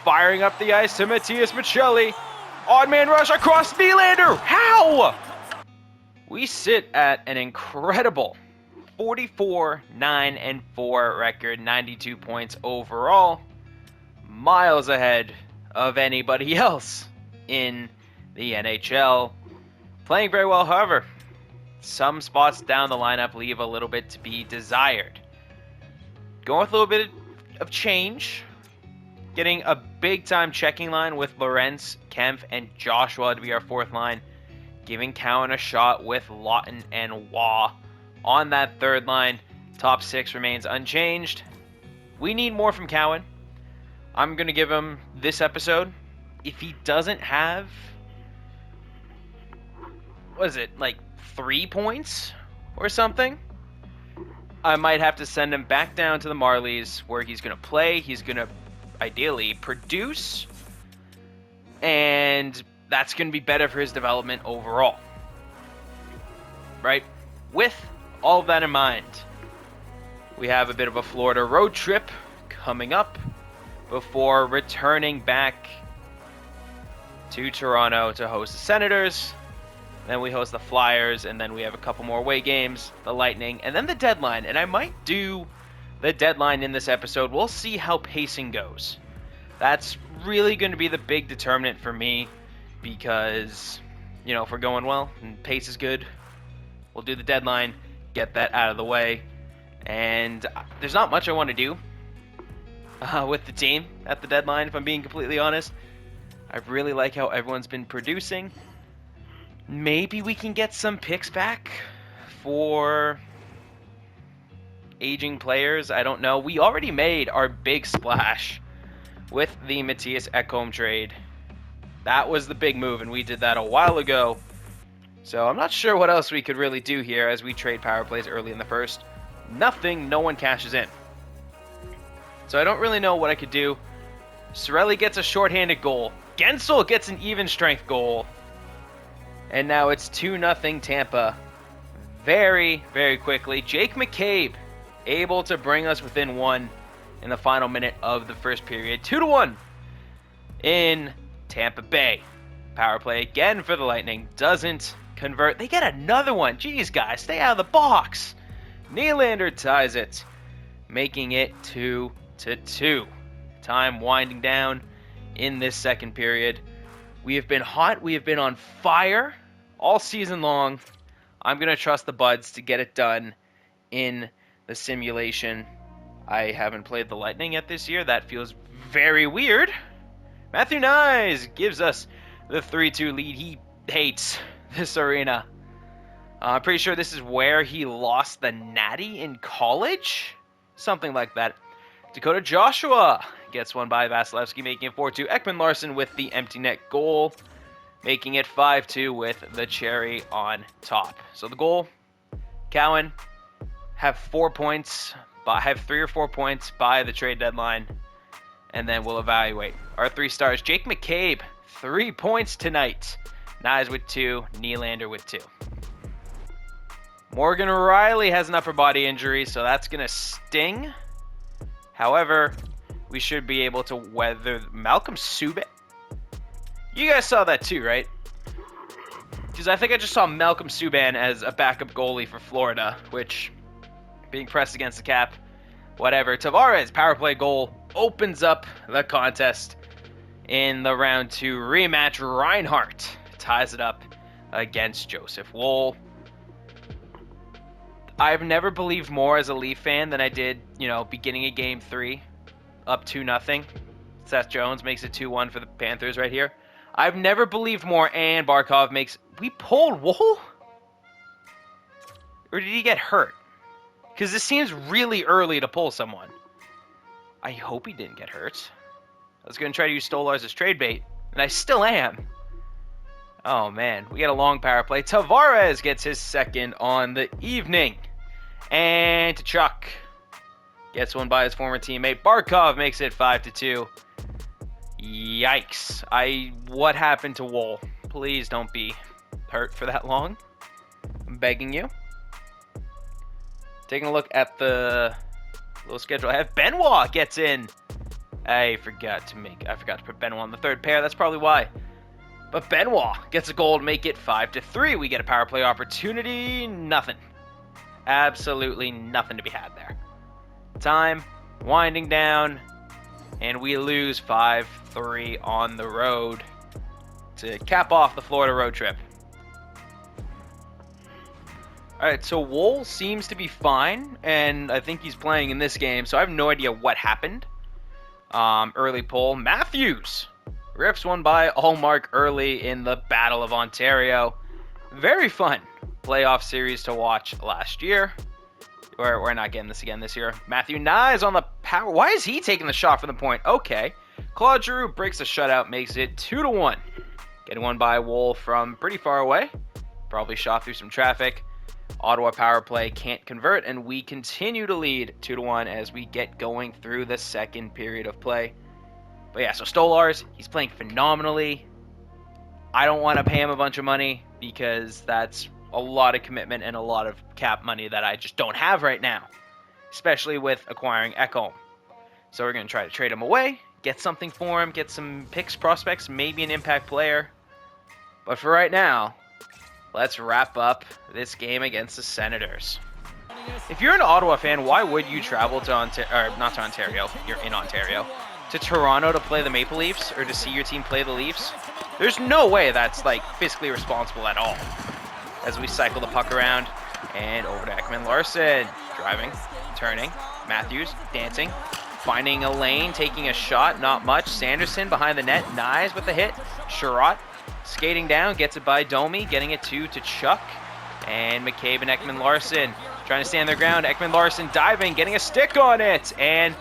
firing up the ice to Matias Michelli. Odd man rush across Nylander. How? We sit at an incredible 44-9-4 record, 92 points overall, miles ahead of anybody else in the NHL. Playing very well, however. Some spots down the lineup leave a little bit to be desired. Going with a little bit of change. Getting a big-time checking line with Lorenz, Kempf, and Joshua to be our fourth line. Giving Cowan a shot with Lawton and Waugh on that third line. Top six remains unchanged. We need more from Cowan. I'm going to give him this episode. If he doesn't have, what is it, like 3 points or something, I might have to send him back down to the Marlies where he's going to play. He's going to ideally produce, and that's going to be better for his development overall. Right? With all of that in mind, we have a bit of a Florida road trip coming up before returning back to Toronto to host the Senators. Then we host the Flyers, and then we have a couple more away games, the Lightning, and then the deadline. And I might do the deadline in this episode. We'll see how pacing goes. That's really going to be the big determinant for me because, you know, if we're going well and pace is good, we'll do the deadline, get that out of the way. And there's not much I want to do with the team at the deadline, if I'm being completely honest. I really like how everyone's been producing. Maybe we can get some picks back for aging players. I don't know. We already made our big splash with the Matthias Ekholm trade. That was the big move, and we did that a while ago. So I'm not sure what else we could really do here as we trade power plays early in the first. Nothing, no one cashes in. So I don't really know what I could do. Cirelli gets a shorthanded goal. Gensel gets an even strength goal. And now it's 2-0 Tampa. Very, very quickly. Jake McCabe able to bring us within one in the final minute of the first period. 2-1 in Tampa Bay. Power play again for the Lightning. Doesn't convert. They get another one. Jeez, guys, stay out of the box. Nylander ties it, making it 2-2. Time winding down in this second period. We have been hot. We have been on fire all season long. I'm going to trust the Buds to get it done in the simulation. I haven't played the Lightning yet this year. That feels very weird. Matthew Nyes gives us the 3-2 lead. He hates this arena. I'm pretty sure this is where he lost the Natty in college. Something like that. Dakota Joshua gets one by Vasilevsky, making it 4-2. Ekman-Larsson with the empty net goal, making it 5-2 with the cherry on top. So the goal, Cowan have 4 points, have 3 or 4 points by the trade deadline, and then we'll evaluate our 3 stars. Jake McCabe, 3 points tonight. Nyes with 2, Nylander with 2. Morgan Riley has an upper body injury, so that's going to sting. However, we should be able to weather Malcolm Subban. You guys saw that too, right? Because I think I just saw Malcolm Subban as a backup goalie for Florida, which, being pressed against the cap, whatever. Tavares, power play goal, opens up the contest in the round 2 rematch. Reinhart ties it up against Joseph Woll. I've never believed more as a Leaf fan than I did, beginning of Game 3, up 2-0. Seth Jones makes it 2-1 for the Panthers right here. I've never believed more, and Barkov makes... We pulled Woll? Or did he get hurt? Because this seems really early to pull someone. I hope he didn't get hurt. I was going to try to use Stolarz as trade bait, and I still am. Oh, man. We got a long power play. Tavares gets his second on the evening. And Chuck gets one by his former teammate. Barkov makes it 5-2. Yikes. What happened to Woll? Please don't be hurt for that long. I'm begging you. Taking a look at the little schedule I have. Benoit gets in I forgot to put Benoit on the third pair. That's probably why. But Benoit gets a goal to make it 5-3. We get a power play opportunity. Nothing. Absolutely nothing to be had there. Time winding down, and we lose 5-3 on the road to cap off the Florida road trip. Alright, so Wool seems to be fine, and I think he's playing in this game, so I have no idea what happened. Early pull. Matthews rips one by Allmark early in the Battle of Ontario. Very fun playoff series to watch last year. We're not getting this again this year. Matthew Nye is on the power. Why is he taking the shot from the point? Okay. Claude Giroux breaks the shutout, makes it 2-1. Getting one by Wool from pretty far away. Probably shot through some traffic. Ottawa power play can't convert, and we continue to lead 2-1 as we get going through the second period of play. But yeah, so Stolarz, he's playing phenomenally. I don't want to pay him a bunch of money because that's a lot of commitment and a lot of cap money that I just don't have right now, especially with acquiring Ekholm. So we're going to try to trade him away, get something for him, get some picks, prospects, maybe an impact player. But for right now, let's wrap up this game against the Senators. If you're an Ottawa fan, why would you travel to not to Ontario, you're in Ontario, to Toronto to play the Maple Leafs or to see your team play the Leafs? There's no way that's like fiscally responsible at all. As we cycle the puck around and over to Ekman-Larsson, driving, turning, Matthews dancing, finding a lane, taking a shot, not much. Sanderson behind the net, Nyes with the hit. Sherratt skating down, gets it by Domi, getting it to Chuck. And McCabe and Ekman-Larsson trying to stand their ground. Ekman-Larsson diving, getting a stick on it, and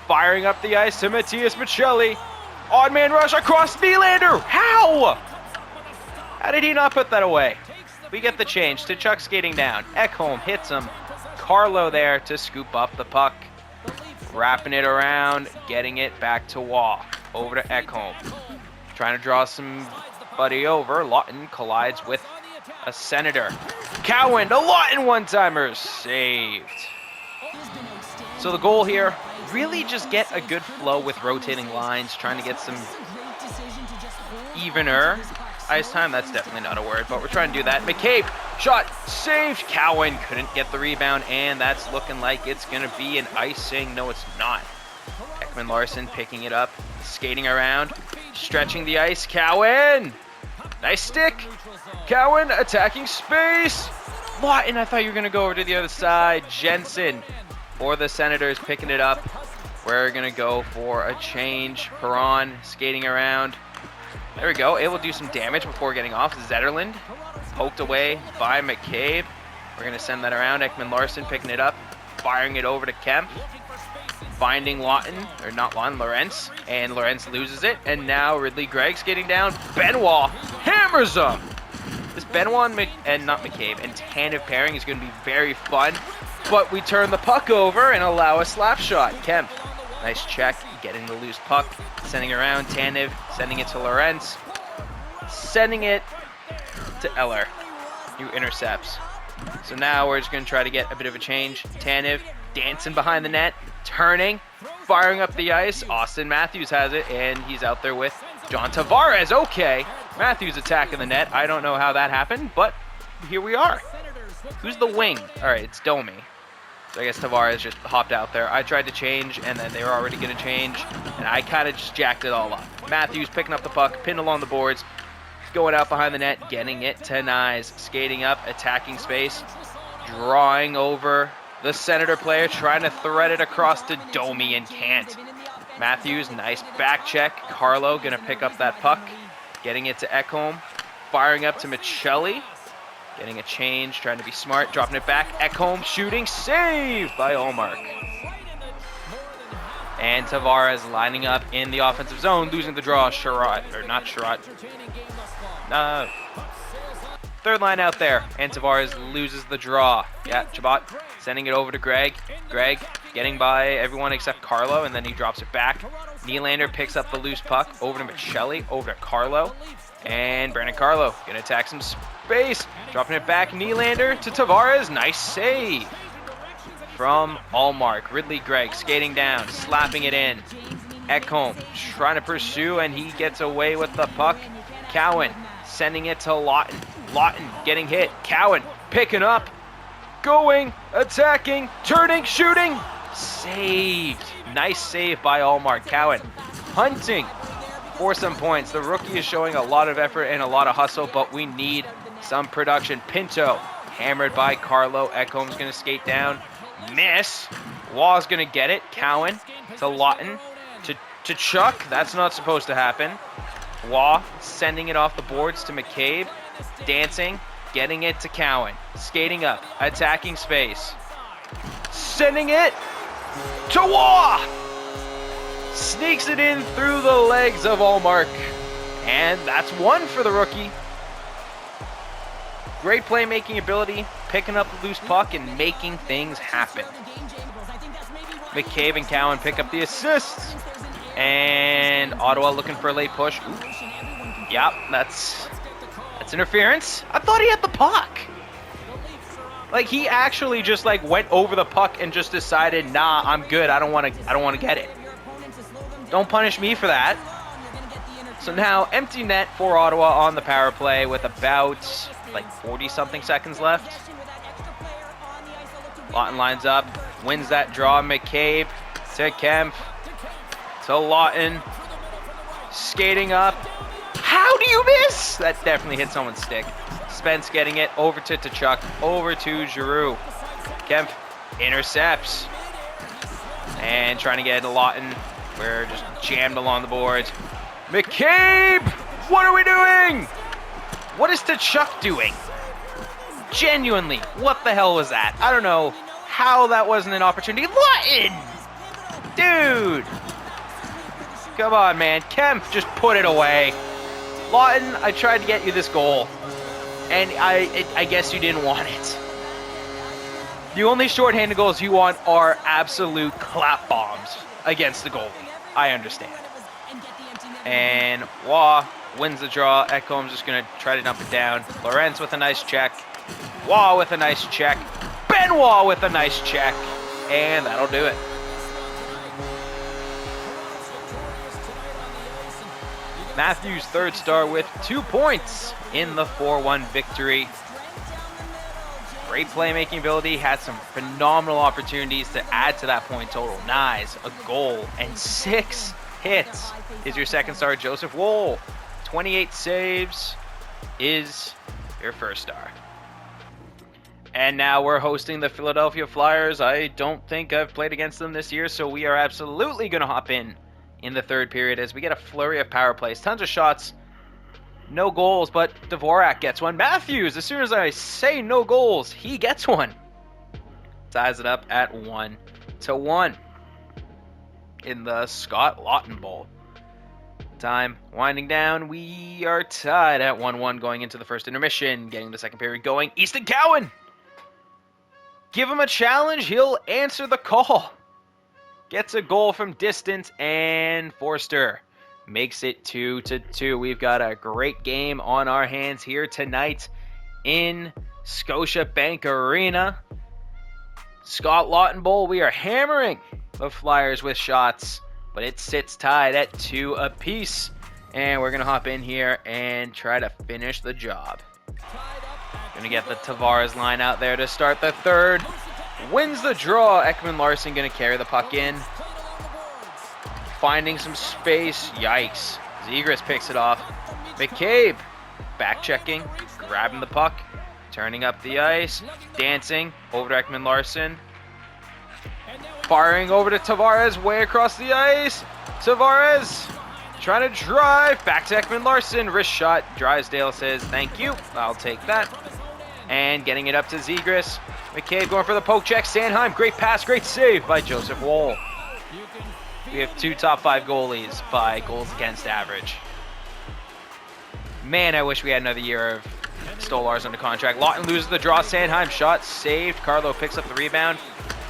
firing up the ice to Matthias Michelli. Odd man rush across Nylander. How? How did he not put that away? We get the change to Chuck skating down. Ekholm hits him. Carlo there to scoop up the puck. Wrapping it around, getting it back to Waugh. Over to Ekholm. Trying to draw somebody over. Lawton collides with a Senator. Cowan, a Lawton one-timer. Saved. So the goal here, really just get a good flow with rotating lines, trying to get some evener ice time. That's definitely not a word, but we're trying to do that. McCabe, shot, saved. Cowan couldn't get the rebound, and that's looking like it's going to be an icing. No, it's not. Ekman-Larsson picking it up, skating around, stretching the ice. Cowan, nice stick. Cowan attacking space. Lawton, I thought you were going to go over to the other side. Jensen for the Senators picking it up. We're going to go for a change. Perron skating around. There we go, able to do some damage before getting off. Zetterlund poked away by McCabe. We're going to send that around. Ekman-Larsson picking it up, firing it over to Kemp. Finding Lawton, or not Lawton, Lorentz. And Lorentz loses it. And now Ridley Gregg skating down. Benoit hammers him. This Benoit and not McCabe and Tanev pairing is going to be very fun. But we turn the puck over and allow a slap shot. Kemp, nice check, getting the loose puck. Sending around. Tanev sending it to Lorentz. Sending it to Eller, who intercepts. So now we're just going to try to get a bit of a change. Tanev dancing behind the net, turning, firing up the ice. Austin Matthews has it, and he's out there with John Tavares. Okay, Matthews attacking the net. I don't know how that happened, but here we are. Who's the wing? All right, it's Domi. So I guess Tavares just hopped out there. I tried to change, and then they were already going to change, and I kind of just jacked it all up. Matthews picking up the puck, pinned along the boards, going out behind the net, getting it to Nyes, skating up, attacking space, drawing over the Senator player, trying to thread it across to Domi and can't. Matthews, nice back check. Carlo going to pick up that puck, getting it to Ekholm, firing up to Michelli. Getting a change, trying to be smart, dropping it back. Ekholm shooting, saved by Allmark. And Tavares lining up in the offensive zone, losing the draw. Sherratt, or not Sherratt. Third line out there, and Tavares loses the draw. Yeah, Chabot sending it over to Greg. Greg getting by everyone except Carlo, and then he drops it back. Nylander picks up the loose puck, over to Michelli, over to Carlo. And Brandon Carlo gonna attack some space, dropping it back. Nylander to Tavares, nice save from Allmark. Ridley Gregg skating down, slapping it in. Ekholm trying to pursue, and he gets away with the puck. Cowan sending it to Lawton. Lawton getting hit. Cowan picking up, going, attacking, turning, shooting. Saved. Nice save by Allmark. Cowan hunting for some points. The rookie is showing a lot of effort and a lot of hustle, but we need some production. Pinto hammered by Carlo. Ekholm's going to skate down. Miss. Waugh's going to get it. Cowan to Lawton. To Chuck. That's not supposed to happen. Waugh sending it off the boards to McCabe. Dancing. Getting it to Cowan. Skating up. Attacking space. Sending it to Waugh. Sneaks it in through the legs of Allmark. And that's one for the rookie. Great playmaking ability, picking up the loose puck and making things happen. McCabe and Cowan pick up the assists. And Ottawa looking for a late push. Ooh. Yep, that's interference. I thought he had the puck. Like, he actually just like went over the puck and just decided, nah, I'm good. I don't want to get it. Don't punish me for that. So now empty net for Ottawa on the power play with about like 40-something seconds left. Lawton lines up, wins that draw. McCabe to Kemp to Lawton, skating up. How do you miss? That definitely hit someone's stick. Spence getting it over to Tkachuk, over to Giroux. Kemp intercepts and trying to get to Lawton. We're just jammed along the boards. McCabe! What are we doing? What is Tkachuk doing? Genuinely, what the hell was that? I don't know how that wasn't an opportunity. Lawton! Dude! Come on, man. Kemp just put it away. Lawton, I tried to get you this goal, and I guess you didn't want it. The only shorthanded goals you want are absolute clap bombs against the goalie. I understand. And Waugh wins the draw. Ekholm's just going to try to dump it down. Lorenz with a nice check. Waugh with a nice check. Benoit with a nice check. And that'll do it. Matthews' third star with 2 points in the 4-1 victory. Great playmaking ability, had some phenomenal opportunities to add to that point total. Nice, a goal, and 6 hits is your second star. Joseph Woll, 28 saves is your first star. And now we're hosting the Philadelphia Flyers. I don't think I've played against them this year, so we are absolutely going to hop in the third period as we get a flurry of power plays. Tons of shots, no goals, but Dvorak gets one. Matthews, as soon as I say no goals, he gets one. Ties it up at 1-1 in the Scott Lawton Bowl. Time winding down. We are tied at 1-1 going into the first intermission. Getting the second period going. Easton Cowan! Give him a challenge. He'll answer the call. Gets a goal from distance, and Forster makes it 2-2. We've got a great game on our hands here tonight in Scotiabank Arena. Scott Lawton Bowl, we are hammering the Flyers with shots, but it sits tied at 2 apiece. And we're going to hop in here and try to finish the job. Going to get the Tavares line out there to start the third. Wins the draw. Ekman-Larsson going to carry the puck in. Finding some space. Yikes. Zegras picks it off. McCabe back checking. Grabbing the puck. Turning up the ice. Dancing over to Ekman-Larsson. Firing over to Tavares. Way across the ice. Tavares trying to drive. Back to Ekman-Larsson. Wrist shot. Drysdale says, thank you. I'll take that. And getting it up to Zegras. McCabe going for the poke check. Sanheim, great pass, great save by Joseph Woll. We have 2 top 5 goalies by goals against average. Man, I wish we had another year of Stolars under contract. Lawton loses the draw. Sanheim shot saved. Carlo picks up the rebound.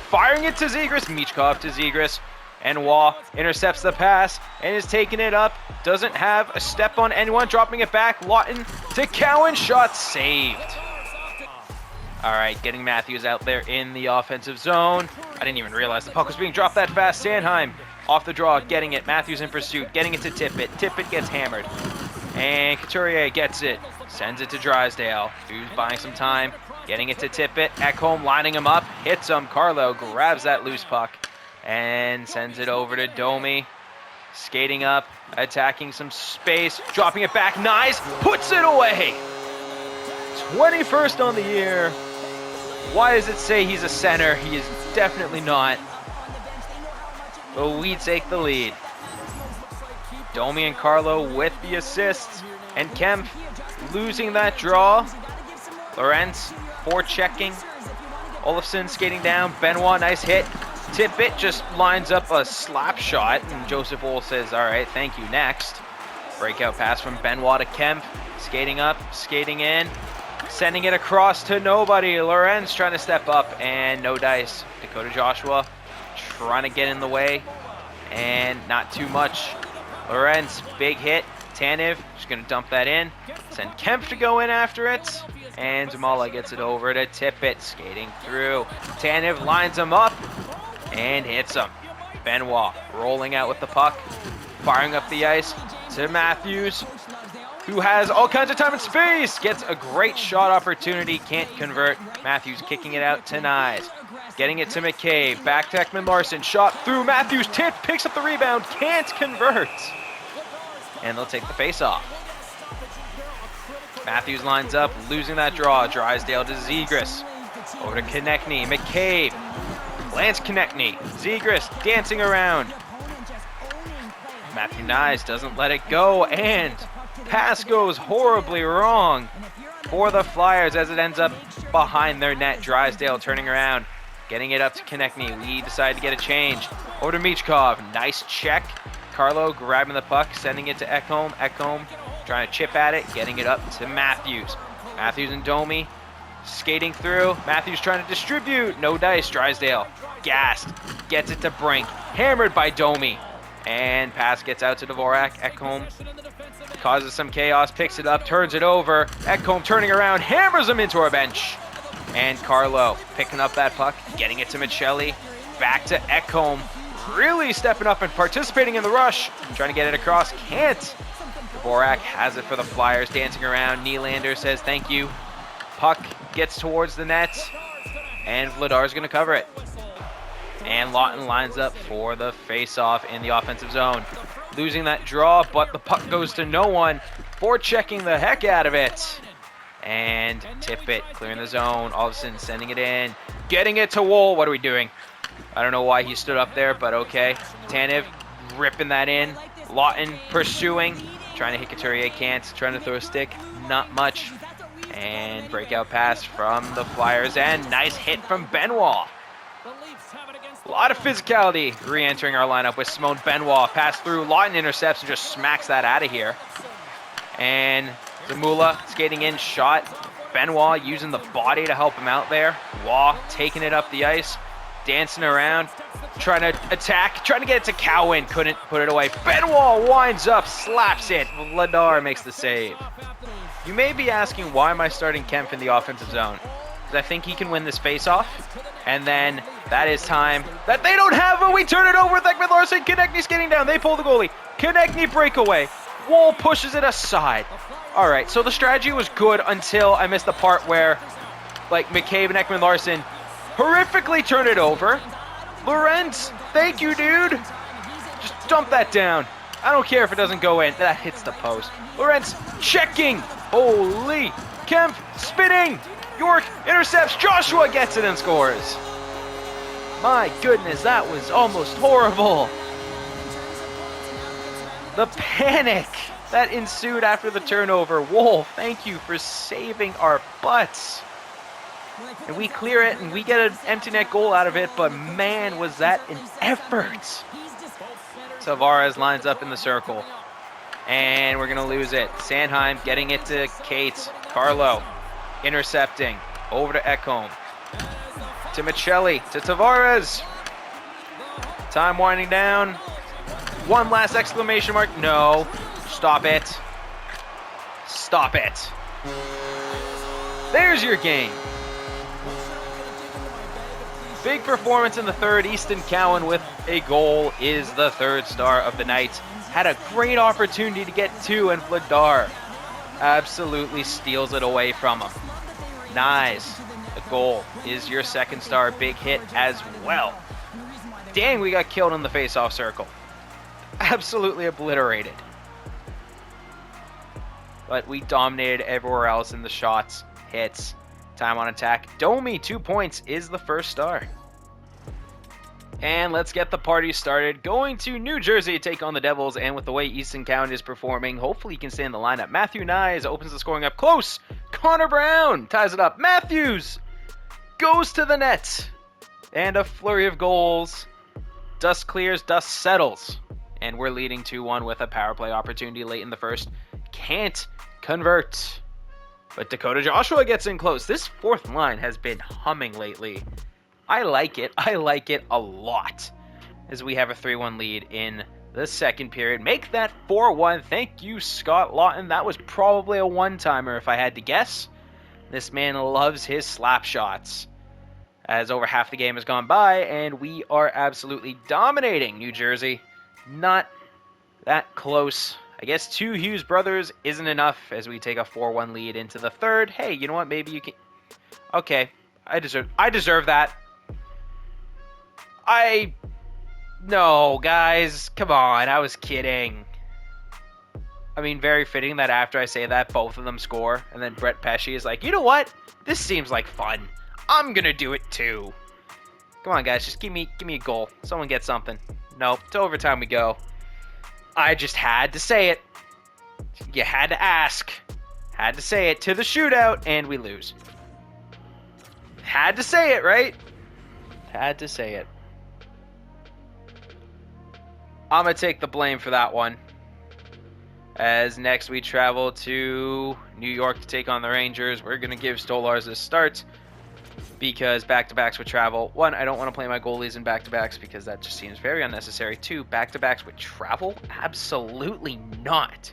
Firing it to Zegras. Michkov to Zegras. And Waugh intercepts the pass and is taking it up. Doesn't have a step on anyone. Dropping it back. Lawton to Cowan. Shot saved. All right, getting Matthews out there in the offensive zone. I didn't even realize the puck was being dropped that fast. Sanheim Off the draw, getting it. Matthews in pursuit, getting it to Tippett. Tippett gets hammered. And Couturier gets it. Sends it to Drysdale, who's buying some time. Getting it to Tippett. Ekholm lining him up. Hits him. Carlo grabs that loose puck and sends it over to Domi. Skating up, attacking some space, dropping it back. Nice. Puts it away. 21st on the year. Why does it say he's a center? He is definitely not. But we take the lead. Domi and Carlo with the assists. And Kemp losing that draw. Lorenz forechecking. Olofsson skating down. Benoit, nice hit. Tippett just lines up a slap shot. And Joseph Wohl says, all right, thank you, next. Breakout pass from Benoit to Kemp. Skating up, skating in. Sending it across to nobody. Lorenz trying to step up and no dice. Dakota Joshua trying to get in the way and not too much. Lorenz, big hit. Tanev just going to dump that in. Send Kemp to go in after it. And Zamala gets it over to Tippett, skating through. Tanev lines him up and hits him. Benoit rolling out with the puck. Firing up the ice to Matthews, who has all kinds of time and space. Gets a great shot opportunity, can't convert. Matthews kicking it out to Nyes. Getting it to McCabe, back to Ekman-Larsson. Shot through, Matthews tipped, picks up the rebound, can't convert. And they'll take the face-off. Matthews lines up, losing that draw. Drysdale to Zegras. Over to Konechny, McCabe. Lance Konechny, Zegras dancing around. Matthew Nyes doesn't let it go, and pass goes horribly wrong for the Flyers as it ends up behind their net. Drysdale turning around, getting it up to Konechny. We decide to get a change. Over to Michkov. Nice check. Carlo grabbing the puck, sending it to Ekholm. Ekholm trying to chip at it, getting it up to Matthews. Matthews and Domi skating through. Matthews trying to distribute. No dice. Drysdale gassed. Gets it to Brink. Hammered by Domi. And pass gets out to Dvorak. Ekholm causes some chaos, picks it up, turns it over. Ekholm turning around, hammers him into our bench. And Carlo picking up that puck, getting it to Michelli. Back to Ekholm, really stepping up and participating in the rush. Trying to get it across, can't. Dvorak has it for the Flyers, dancing around. Nylander says thank you. Puck gets towards the net, and Vladar's going to cover it. And Lawton lines up for the face-off in the offensive zone. Losing that draw, but the puck goes to no one. Forechecking the heck out of it. And Tippett clearing the zone. Olofsson sending it in. Getting it to Wohl. What are we doing? I don't know why he stood up there, but okay. Tanev ripping that in. Lawton pursuing. Trying to hit Couturier, can't. Trying to throw a stick, not much. And breakout pass from the Flyers. And nice hit from Benoit. A lot of physicality re-entering our lineup with Simone Benoit. Pass through, Lawton intercepts and just smacks that out of here. And Zamula skating in, shot. Benoit using the body to help him out there. Waugh taking it up the ice, dancing around, trying to attack, trying to get it to Cowan. Couldn't put it away. Benoit winds up, slaps it. Vladar makes the save. You may be asking, why am I starting Kemp in the offensive zone? Because I think he can win this face-off. And then that is time that they don't have, but we turn it over with Ekman-Larsson. Konechny skating down. They pull the goalie. Konechny breakaway. Wohl pushes it aside. All right, so the strategy was good until I missed the part where, like, McCabe and Ekman-Larsson horrifically turn it over. Lorenz, thank you, dude. Just dump that down. I don't care if it doesn't go in. That hits the post. Lorenz checking. Holy. Kemp spinning. York intercepts. Joshua gets it and scores. My goodness, that was almost horrible. The panic that ensued after the turnover. Wohl, thank you for saving our butts. And we clear it and we get an empty net goal out of it, but man, was that an effort. Tavares lines up in the circle. And we're going to lose it. Sanheim getting it to Cates. Carlo intercepting. Over to Ekholm. To Michelli. To Tavares. Time winding down. One last exclamation mark. No. Stop it. Stop it. There's your game. Big performance in the third. Easton Cowan with a goal is the third star of the night. Had a great opportunity to get two, and Vladar absolutely steals it away from him. Nice. A goal is your second star. Big hit as well. Dang, we got killed in the face-off circle. Absolutely obliterated. But we dominated everywhere else in the shots, hits, time on attack. Domi, 2 points, is the first star. And let's get the party started. Going to New Jersey to take on the Devils, and with the way Easton Cowan is performing, hopefully he can stay in the lineup. Matthew Nyes opens the scoring up close. Connor Brown ties it up. Matthews goes to the net. And a flurry of goals. Dust clears, dust settles. And we're leading 2-1 with a power play opportunity late in the first. Can't convert. But Dakota Joshua gets in close. This fourth line has been humming lately. I like it. I like it a lot. As we have a 3-1 lead in the second period. Make that 4-1. Thank you, Scott Lawton. That was probably a one-timer if I had to guess. This man loves his slap shots. As over half the game has gone by, and we are absolutely dominating New Jersey. Not that close. I guess 2 Hughes brothers isn't enough as we take a 4-1 lead into the third. Hey, you know what? Maybe you can... Okay, I deserve that. No, guys, come on, I was kidding. I mean, very fitting that after I say that, both of them score, and then Brett Pesce is like, you know what? This seems like fun. I'm gonna do it too. Come on, guys, just give me a goal. Someone get something. Nope, to overtime we go. I just had to say it. You had to ask. Had to say it. To the shootout, and we lose. Had to say it, right? Had to say it. I'm going to take the blame for that one. As next we travel to New York to take on the Rangers. We're going to give Stolars a start because back-to-backs with travel. 1, I don't want to play my goalies in back-to-backs because that just seems very unnecessary. 2, back-to-backs with travel? Absolutely not.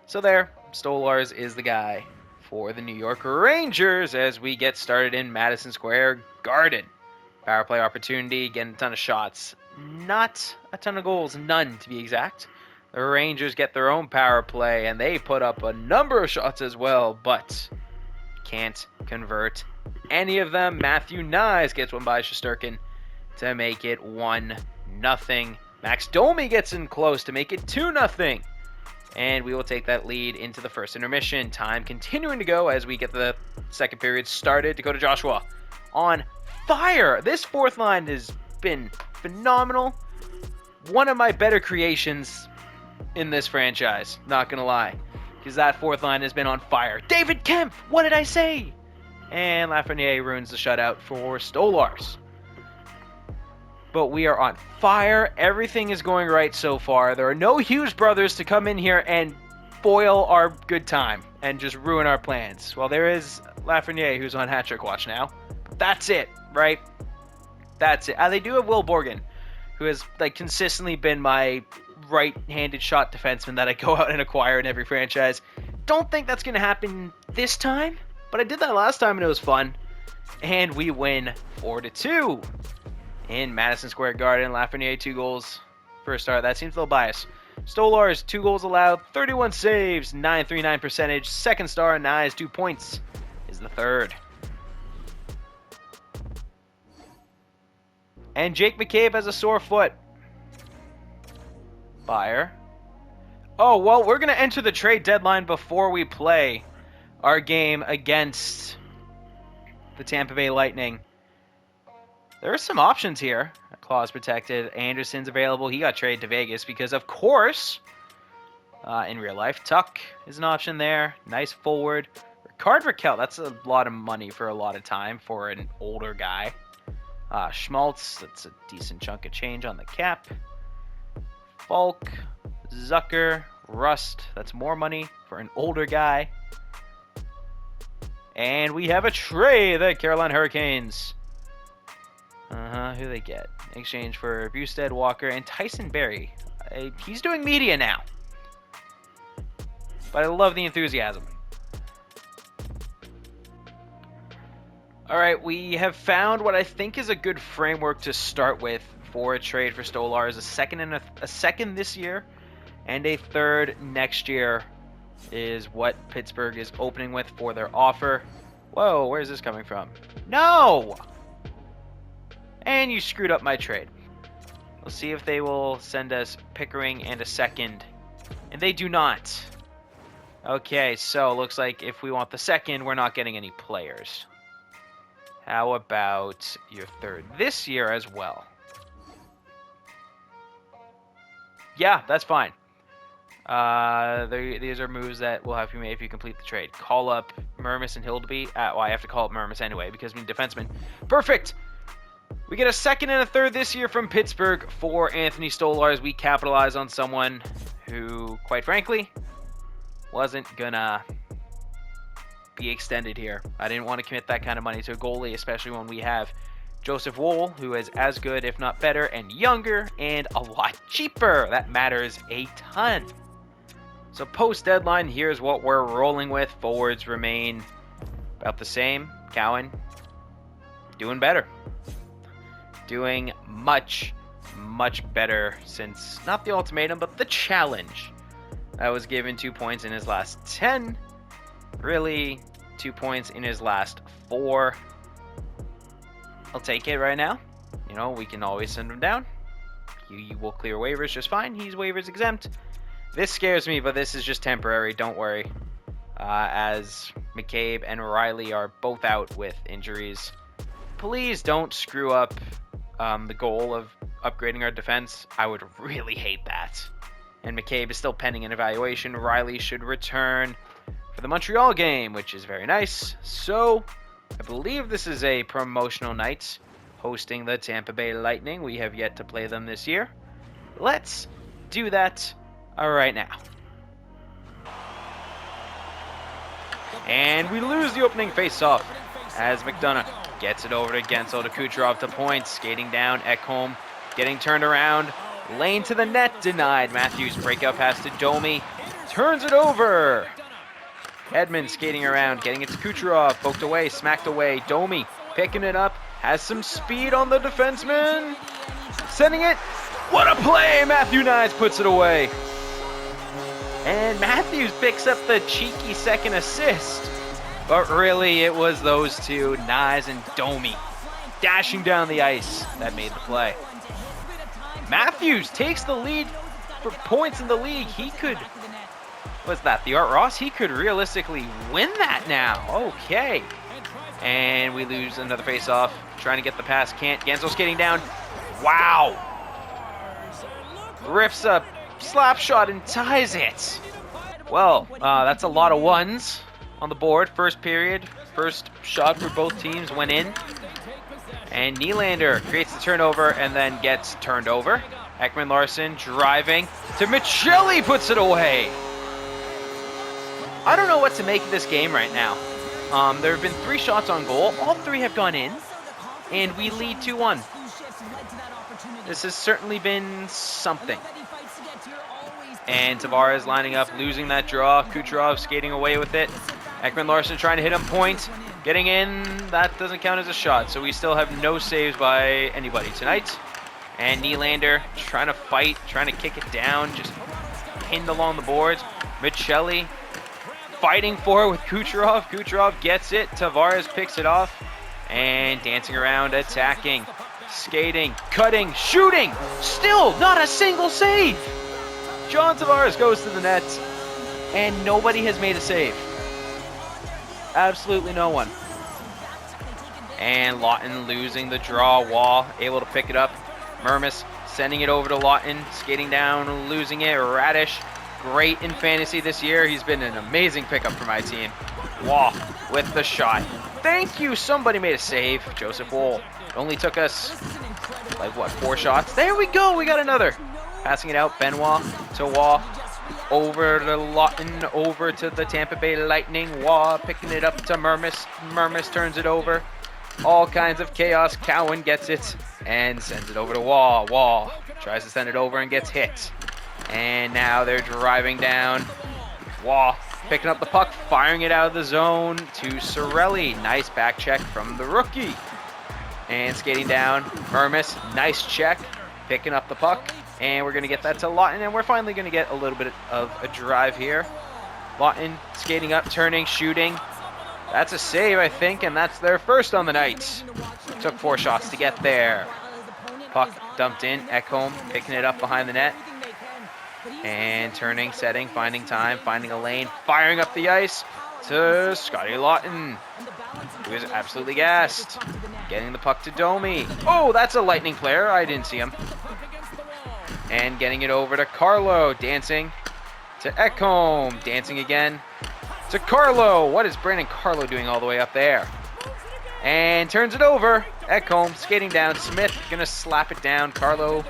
So there, Stolars is the guy for the New York Rangers as we get started in Madison Square Garden. Power play opportunity, getting a ton of shots. Not a ton of goals, none to be exact. The Rangers get their own power play, and they put up a number of shots as well, but can't convert any of them. Matthew Nyes gets one by Shesterkin to make it 1-0. Max Domi gets in close to make it 2-0. And we will take that lead into the first intermission. Time continuing to go as we get the second period started. Dakota Joshua on fire. This fourth line has been phenomenal. One of my better creations in this franchise, not gonna lie, because that fourth line has been on fire. David Kemp, what did I say? And Lafreniere ruins the shutout for Stolars. But we are on fire. Everything is going right so far. There are no Hughes brothers to come in here and foil our good time and just ruin our plans. Well, there is Lafreniere who's on hat-trick watch now. That's it, right? That's it. They do have Will Borgen, who has consistently been my right-handed shot defenseman that I go out and acquire in every franchise. Don't think that's going to happen this time, but I did that last time and it was fun. And we win 4-2 in Madison Square Garden. Lafreniere 2 goals for a start. That seems a little biased. Stolars 2 goals allowed, 31 saves, 939 percentage. Second star, Nyes 2 points is the third. And Jake McCabe has a sore foot. Fire. Oh, well, we're going to enter the trade deadline before we play our game against the Tampa Bay Lightning. There are some options here. Clause protected. Anderson's available. He got traded to Vegas because, of course, in real life, Tuck is an option there. Nice forward. Ricard Raquel, that's a lot of money for a lot of time for an older guy. Schmaltz, that's a decent chunk of change on the cap. Falk, Zucker, Rust, that's more money for an older guy. And we have a trade, the Carolina Hurricanes. Who do they get? In exchange for Bustad, Walker, and Tyson Berry. He's doing media now. But I love the enthusiasm. All right, we have found what I think is a good framework to start with for a trade for Stolarz. A second this year and a third next year is what Pittsburgh is opening with for their offer. Whoa, where's this coming from? No! And you screwed up my trade. We'll see if they will send us Pickering and a second. And they do not. Okay, so looks like if we want the second, we're not getting any players. How about your third this year as well? Yeah, that's fine. These are moves that will have to be made if you complete the trade. Call up Mermis and Hildeby. Well, I have to call up Mermis anyway because we need defensemen. Perfect! We get a second and a third this year from Pittsburgh for Anthony Stolarz. We capitalize on someone who, quite frankly, wasn't gonna be extended here. I didn't want to commit that kind of money to a goalie, especially when we have Joseph Woll, who is as good, if not better, and younger, and a lot cheaper. That matters a ton. So post-deadline, here's what we're rolling with. Forwards remain about the same. Cowan, doing better. Doing much, much better since, not the ultimatum, but the challenge. That was given 2 points in his last 10. Really, 2 points in his last 4. I'll take it right now. You know, we can always send him down. He will clear waivers just fine. He's waivers exempt. This scares me, but this is just temporary. Don't worry. As McCabe and Riley are both out with injuries. Please don't screw up the goal of upgrading our defense. I would really hate that. And McCabe is still pending an evaluation. Riley should return for the Montreal game, which is very nice. So, I believe this is a promotional night hosting the Tampa Bay Lightning. We have yet to play them this year. Let's do that right now. And we lose the opening face-off as McDonough gets it over to Gensel to Kucherov to point. Skating down, Ekholm getting turned around. Lane to the net, denied. Matthews breakout pass to Domi. Turns it over. Edmund skating around, getting it to Kucherov. Poked away, smacked away. Domi picking it up. Has some speed on the defenseman. Sending it. What a play! Matthew Nyes puts it away. And Matthews picks up the cheeky second assist. But really, it was those two, Nyes and Domi, dashing down the ice that made the play. Matthews takes the lead for points in the league. He could, what's that, the Art Ross? He could realistically win that now. Okay. And we lose another face-off. Trying to get the pass, can't. Gensel skating down. Wow. Riffs up. Slap shot and ties it. Well, that's a lot of ones on the board. First period, first shot for both teams went in. And Nylander creates the turnover and then gets turned over. Ekman-Larsson driving to Michelli, puts it away. I don't know what to make of this game right now. There have been 3 shots on goal. All 3 have gone in. And we lead 2-1. This has certainly been something. And Tavares lining up, losing that draw. Kucherov skating away with it. Ekman-Larsson trying to hit him point. Getting in, that doesn't count as a shot. So we still have no saves by anybody tonight. And Nylander trying to fight, trying to kick it down. Just pinned along the boards. Michelli fighting for it with Kucherov. Kucherov gets it. Tavares picks it off. And dancing around, attacking, skating, cutting, shooting. Still not a single save. John Tavares goes to the net, and nobody has made a save. Absolutely no one. And Lawton losing the draw. Wall able to pick it up. Mermis sending it over to Lawton, skating down, losing it. Radish, great in fantasy this year. He's been an amazing pickup for my team. Wall with the shot. Thank you, somebody made a save. Joseph Woll. It only took us, like, what, 4 shots? There we go, we got another. Passing it out, Benoit to Waugh, over to Lawton, over to the Tampa Bay Lightning. Waugh picking it up to Mermis. Mermis turns it over. All kinds of chaos. Cowan gets it and sends it over to Waugh. Waugh tries to send it over and gets hit. And now they're driving down. Waugh picking up the puck, firing it out of the zone to Cirelli. Nice back check from the rookie. And skating down, Mermis, nice check, picking up the puck. And we're going to get that to Lawton, and we're finally going to get a little bit of a drive here. Lawton skating up, turning, shooting. That's a save, I think, and that's their first on the night. Took 4 shots to get there. Puck dumped in, Ekholm picking it up behind the net. And turning, setting, finding time, finding a lane, firing up the ice to Scotty Lawton, who is absolutely gassed. Getting the puck to Domi. Oh, that's a Lightning player. I didn't see him. And getting it over to Carlo, dancing to Ekholm, dancing again to Carlo. What is Brandon Carlo doing all the way up there? And turns it over. Ekholm skating down. Smith gonna slap it down. Carlo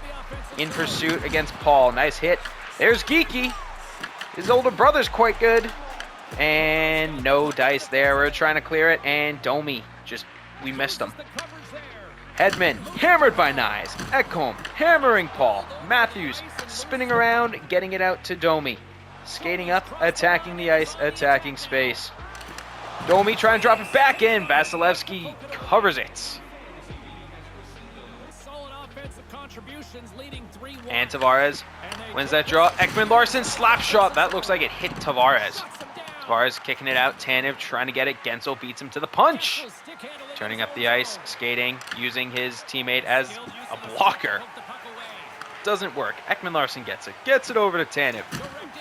in pursuit against Paul. Nice hit. There's Geeky. His older brother's quite good. And no dice there. We're trying to clear it. And Domi, we missed him. Hedman, hammered by Nyes. Ekholm, hammering Paul. Matthews, spinning around, getting it out to Domi. Skating up, attacking the ice, attacking space. Domi trying to drop it back in. Vasilevsky covers it. And Tavares wins that draw. Ekman-Larsson slap shot. That looks like it hit Tavares. Tavares kicking it out. Tanev trying to get it. Gensel beats him to the punch. Turning up the ice, skating, using his teammate as a blocker. Doesn't work. Ekman-Larsson gets it. Gets it over to Tanev.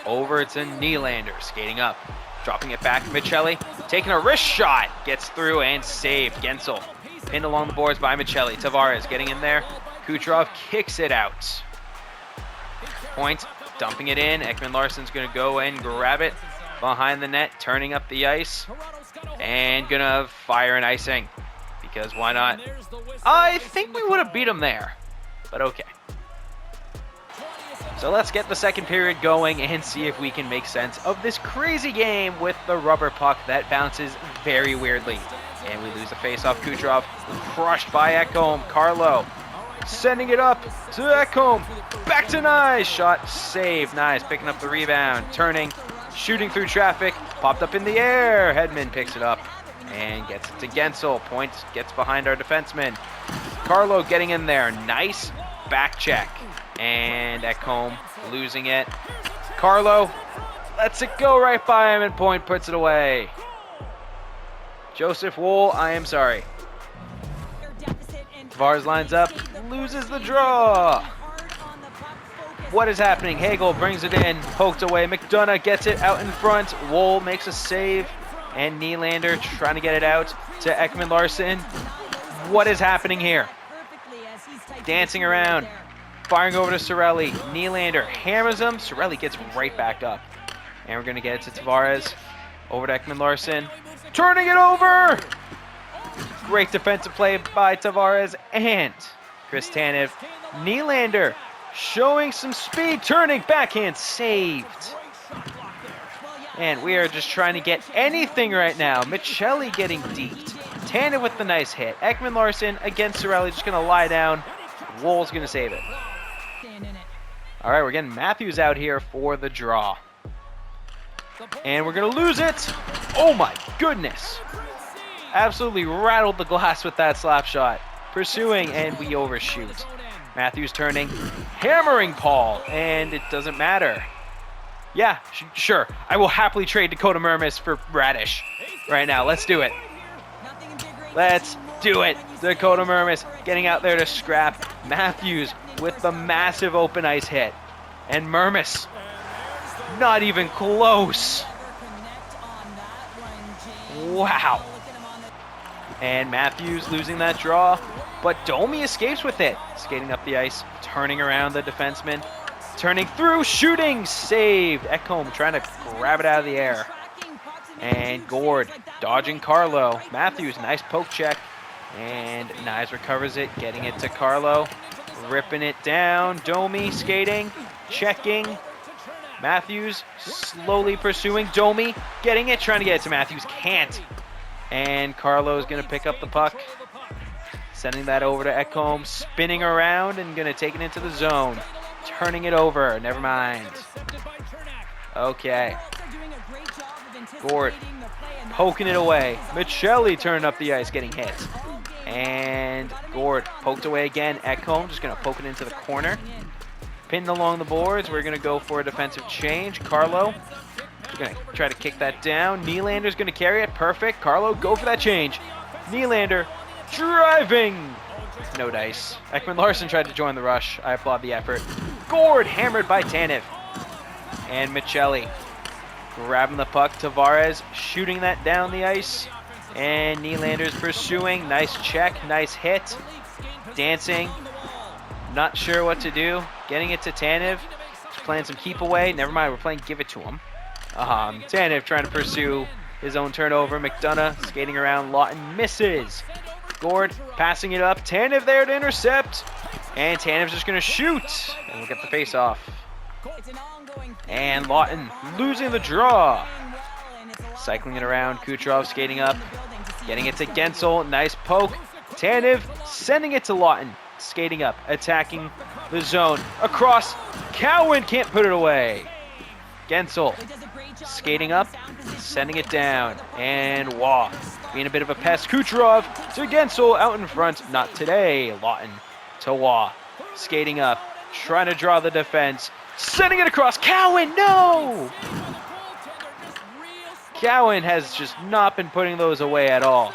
Over to Nylander. Skating up. Dropping it back. Michelli taking a wrist shot. Gets through and saved. Gensel pinned along the boards by Michelli. Tavares getting in there. Kucherov kicks it out. Point. Dumping it in. Ekman-Larsson's going to go and grab it behind the net. Turning up the ice. And going to fire an icing. Because why not? I think we would have beat him there. But okay. So let's get the second period going and see if we can make sense of this crazy game with the rubber puck that bounces very weirdly. And we lose the face-off. Kucherov crushed by Ekholm. Carlo sending it up to Ekholm. Back to Nyes. Shot saved. Nyes picking up the rebound. Turning. Shooting through traffic. Popped up in the air. Hedman picks it up and gets it to Gensel. Point gets behind our defenseman. Carlo getting in there. Nice back check. And Ekholm losing it. Carlo lets it go right by him, and Point puts it away. Joseph Wool, I am sorry. Tavares lines up, loses the draw. What is happening? Hagel brings it in, poked away. McDonough gets it out in front. Wool makes a save, and Nylander trying to get it out to Ekman-Larsson. What is happening here? Dancing around. Firing over to Cirelli. Nylander hammers him. Cirelli gets right back up. And we're going to get it to Tavares. Over to Ekman-Larsson. Turning it over! Great defensive play by Tavares and Chris Tanev. Nylander showing some speed. Turning backhand saved. And we are just trying to get anything right now. Michelli getting deeped. Tanev with the nice hit. Ekman-Larsson against Cirelli. Just going to lie down. Wool's going to save it. All right, we're getting Matthews out here for the draw. And we're going to lose it. Oh, my goodness. Absolutely rattled the glass with that slap shot. Pursuing, and we overshoot. Matthews turning, hammering Paul, and it doesn't matter. Yeah, sure. I will happily trade Dakota Mermis for Radish right now. Let's do it. Let's do it. Dakota Mermis getting out there to scrap. Matthews with the massive open ice hit. And Mermis, not even close. Wow. And Matthews losing that draw, but Domi escapes with it. Skating up the ice, turning around the defenseman, turning through, shooting, saved. Ekholm trying to grab it out of the air. And Gord dodging Carlo. Matthews, nice poke check. And Nyes recovers it, getting it to Carlo. Ripping it down. Domi skating, checking. Matthews slowly pursuing. Domi getting it, trying to get it to Matthews. Can't. And Carlo is going to pick up the puck. Sending that over to Ekholm. Spinning around and going to take it into the zone. Turning it over. Never mind. Okay. Gord poking it away. Michelli turning up the ice, getting hit. And Gord poked away again. Ekholm just going to poke it into the corner. Pinned along the boards. We're going to go for a defensive change. Carlo is going to try to kick that down. Nylander's going to carry it. Perfect. Carlo, go for that change. Nylander driving. No dice. Ekman-Larsson tried to join the rush. I applaud the effort. Gord hammered by Tanev. And Michelli grabbing the puck. Tavares shooting that down the ice. And Nylander's pursuing. Nice check. Nice hit. Dancing. Not sure what to do. Getting it to Tanev. He's playing some keep away. Never mind. We're playing give it to him. Tanev trying to pursue his own turnover. McDonough skating around. Lawton misses. Gord passing it up. Tanev there to intercept. And Tanev's just going to shoot. And we'll get the face off. And Lawton losing the draw. Cycling it around. Kucherov skating up. Getting it to Gensel. Nice poke. Tanev sending it to Lawton. Skating up. Attacking the zone. Across. Cowan can't put it away. Gensel skating up. Sending it down. And Waugh being a bit of a pest. Kucherov to Gensel out in front. Not today. Lawton to Waugh. Skating up. Trying to draw the defense. Sending it across. Cowan, no! Cowan has just not been putting those away at all.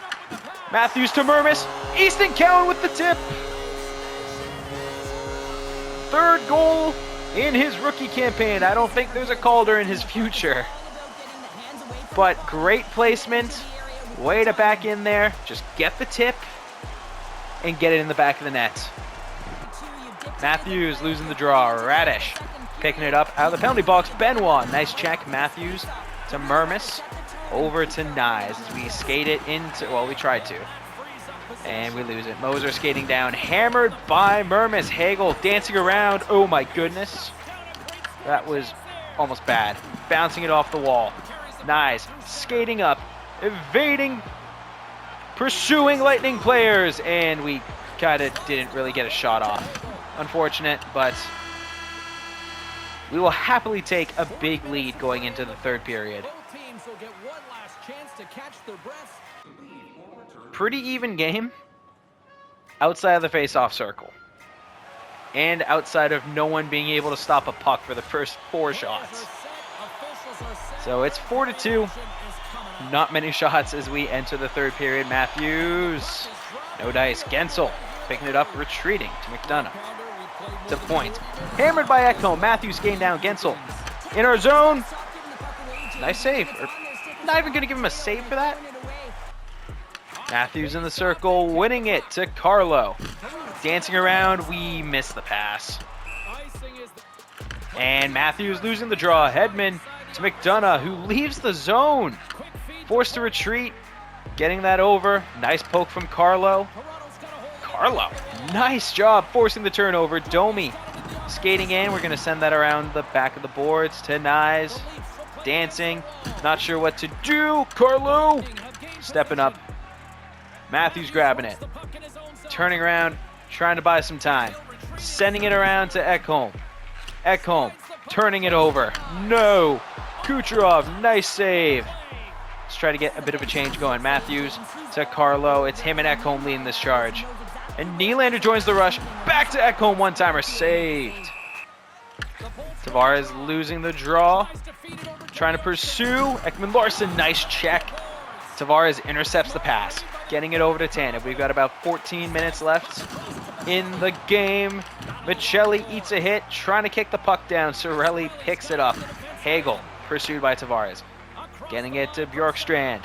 Matthews to Murmis. Easton Cowan with the tip. Third goal in his rookie campaign. I don't think there's a Calder in his future. But great placement. Way to back in there. Just get the tip and get it in the back of the net. Matthews losing the draw. Radish picking it up out of the penalty box. Benoit, nice check. Matthews to Murmis. Over to Nyes as we skate it into, well, we tried to. And we lose it. Moser skating down. Hammered by Murmis. Hagel dancing around. Oh my goodness. That was almost bad. Bouncing it off the wall. Nyes skating up. Evading. Pursuing Lightning players. And we kind of didn't really get a shot off. Unfortunate, but we will happily take a big lead going into the third period. Pretty even game outside of the face-off circle. And outside of no one being able to stop a puck for the first 4 shots. So it's 4-2. Not many shots as we enter the third period. Matthews. No dice. Gensel picking it up, retreating to McDonough. To point. Hammered by Ekholm. Matthews skating down. Gensel in our zone. Nice save. Not even going to give him a save for that. Matthews in the circle, winning it to Carlo. Dancing around, we miss the pass. And Matthews losing the draw. Hedman to McDonough, who leaves the zone. Forced to retreat. Getting that over. Nice poke from Carlo. Carlo, nice job forcing the turnover. Domi skating in. We're going to send that around the back of the boards to Nyes. Dancing. Not sure what to do. Carlo stepping up. Matthews grabbing it. Turning around. Trying to buy some time. Sending it around to Ekholm. Ekholm turning it over. No. Kucherov. Nice save. Let's try to get a bit of a change going. Matthews to Carlo. It's him and Ekholm leading this charge. And Nylander joins the rush. Back to Ekholm. One-timer saved. Tavares losing the draw. Trying to pursue. Ekman-Larsson. Nice check. Tavares intercepts the pass. Getting it over to Tanev. We've got about 14 minutes left in the game. Michelli eats a hit. Trying to kick the puck down. Cirelli picks it up. Hagel pursued by Tavares. Getting it to Bjorkstrand.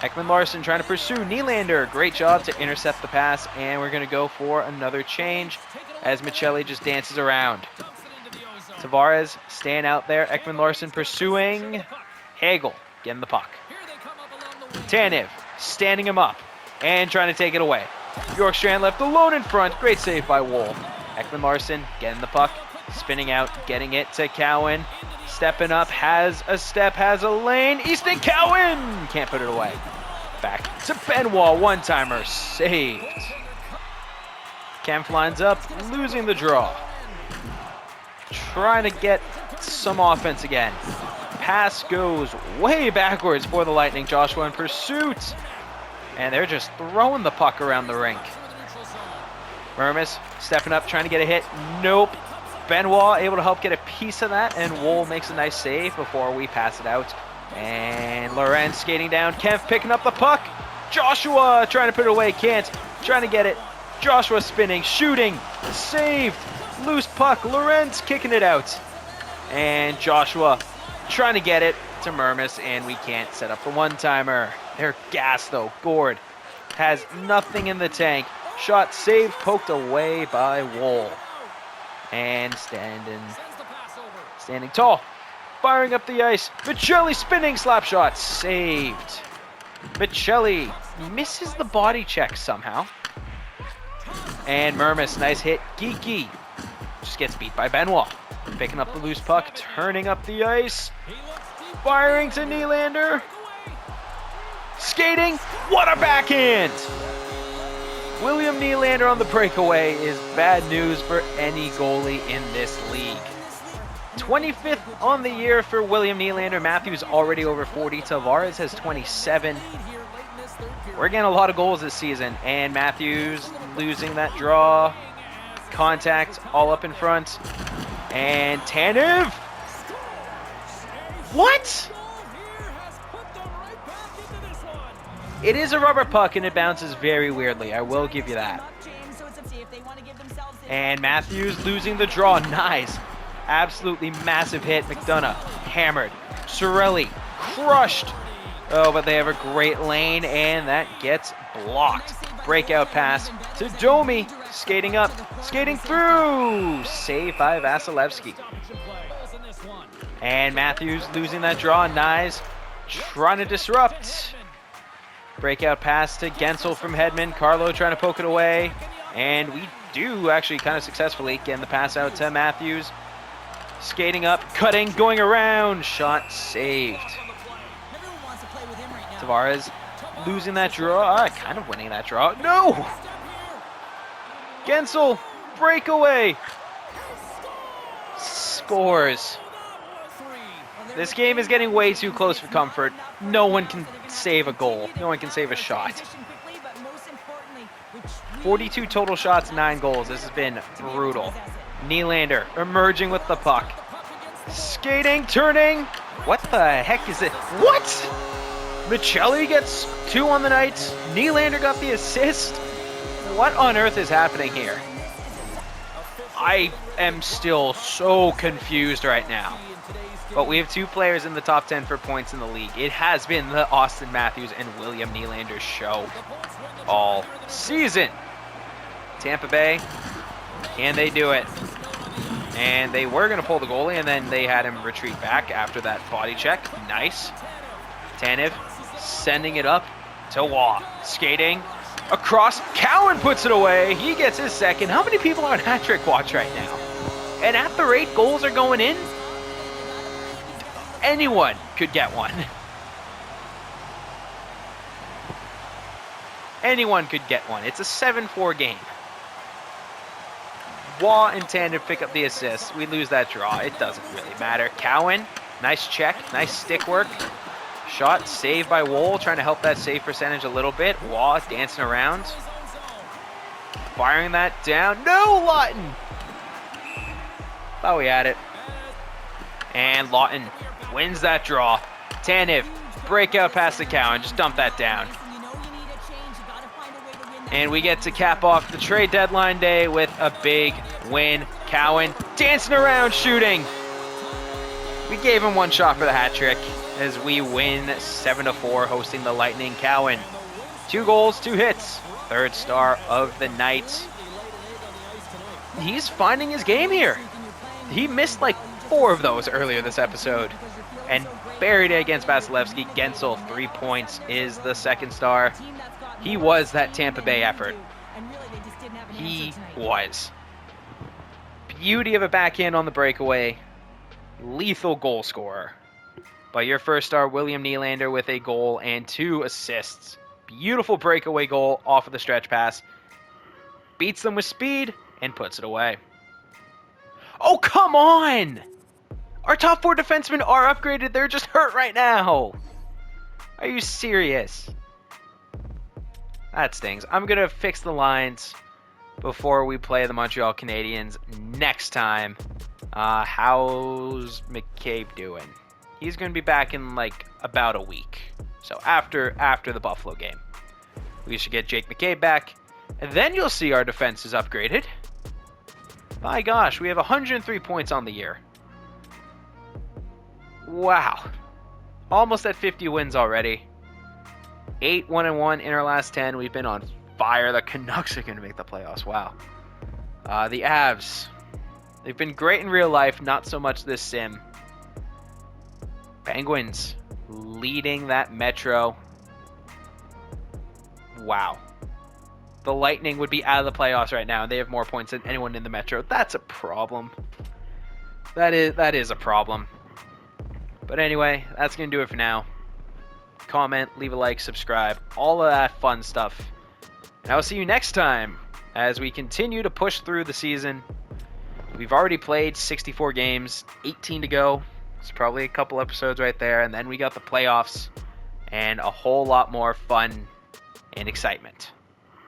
Ekman-Larsson trying to pursue Nylander. Great job to intercept the pass. And we're going to go for another change as Michelli just dances around. Tavares staying out there. Ekman-Larsson pursuing. Hagel getting the puck. Tanev standing him up and trying to take it away. Bjorkstrand left alone in front. Great save by Woll. Ekman-Larsson getting the puck. Spinning out. Getting it to Cowan. Stepping up. Has a step. Has a lane. Easton Cowan can't put it away. Back to Benoit. One-timer saved. Kempf lines up. Losing the draw. Trying to get some offense again. pass goes way backwards for the Lightning. Joshua in pursuit. And they're just throwing the puck around the rink. Mermis stepping up, trying to get a hit. Nope. Benoit able to help get a piece of that, and Wool makes a nice save before we pass it out. And Lorenz skating down. Kempf picking up the puck. Joshua trying to put it away. Can't. Trying to get it. Joshua spinning, shooting, saved. Loose puck. Lorenz kicking it out. And Joshua trying to get it to Mermis, and we can't set up the one-timer. They're gassed, though. Gord has nothing in the tank. Shot saved, poked away by Wool. And standing tall. Firing up the ice. Michelli spinning slap shot. Saved. Michelli misses the body check somehow. And Mermis, nice hit. Geeky just gets beat by Benoit. Picking up the loose puck. Turning up the ice. Firing to Nylander. Skating. What a backhand! William Nylander on the breakaway is bad news for any goalie in this league. 25th on the year for William Nylander. Matthews already over 40. Tavares has 27. We're getting a lot of goals this season. And Matthews losing that draw. Contact all up in front. And Tanev. What? It is a rubber puck and it bounces very weirdly. I will give you that. And Matthews losing the draw. Nice. Absolutely massive hit. McDonough hammered. Sorelli crushed. Oh, but they have a great lane and that gets blocked. Breakout pass to Domi. Skating up. Skating through. Save by Vasilevsky. And Matthews losing that draw. Nice. Trying to disrupt. Breakout pass to Gensel from Hedman. Carlo trying to poke it away. And we do actually kind of successfully get the pass out to Matthews. Skating up, cutting, going around. Shot saved. Tavares losing that draw. Kind of winning that draw. No! Gensel, breakaway. Scores. This game is getting way too close for comfort. No one can save a goal. No one can save a shot. 42 total shots, 9 goals. This has been brutal. Nylander emerging with the puck. Skating, turning. What the heck is it? What? Michelli gets 2 on the night. Nylander got the assist. What on earth is happening here? I am still so confused right now. But we have 2 players in the top 10 for points in the league. It has been the Austin Matthews and William Nylander show all season. Tampa Bay, can they do it? And they were going to pull the goalie, and then they had him retreat back after that body check. Nice. Tanev sending it up to Waugh. Skating across. Cowan puts it away. He gets his second. How many people are on hat-trick watch right now? And at the rate goals are going in, anyone could get one. Anyone could get one. It's a 7-4 game. Waugh and Tanev pick up the assists. We lose that draw. It doesn't really matter. Cowan, nice check. Nice stick work. Shot saved by Wool. Trying to help that save percentage a little bit. Waugh dancing around. Firing that down. No, Lawton! Thought we had it. And Lawton wins that draw. Tanev, breakout pass to Cowan. Just dump that down. And we get to cap off the trade deadline day with a big win. Cowan dancing around, shooting. We gave him 1 shot for the hat trick as we win 7-4, hosting the Lightning. Cowan, 2 goals, 2 hits. 3rd star of the night. He's finding his game here. He missed like 4 of those earlier this episode and buried it against Vasilevsky. Gensel, 3 points, is the 2nd star. He was that Tampa Bay effort. He was. Beauty of a backhand on the breakaway. Lethal goal scorer. But your 1st star, William Nylander, with a goal and 2 assists. Beautiful breakaway goal off of the stretch pass. Beats them with speed and puts it away. Oh, come on! Our top 4 defensemen are upgraded. They're just hurt right now. Are you serious? That stings. I'm going to fix the lines before we play the Montreal Canadiens next time. How's McCabe doing? He's going to be back in like about a week. So after the Buffalo game. We should get Jake McCabe back. And then you'll see our defense is upgraded. My gosh, we have 103 points on the year. Wow. Almost at 50 wins already. 8-1-1 in our last 10. We've been on fire. The Canucks are going to make the playoffs. Wow. The Avs. They've been great in real life, not so much this sim. Penguins leading that Metro. Wow. The Lightning would be out of the playoffs right now, and they have more points than anyone in the Metro. That's a problem. That is a problem. But anyway, that's going to do it for now. Comment, leave a like, subscribe, all of that fun stuff. And I'll see you next time as we continue to push through the season. We've already played 64 games, 18 to go. It's probably a couple episodes right there. And then we got the playoffs and a whole lot more fun and excitement.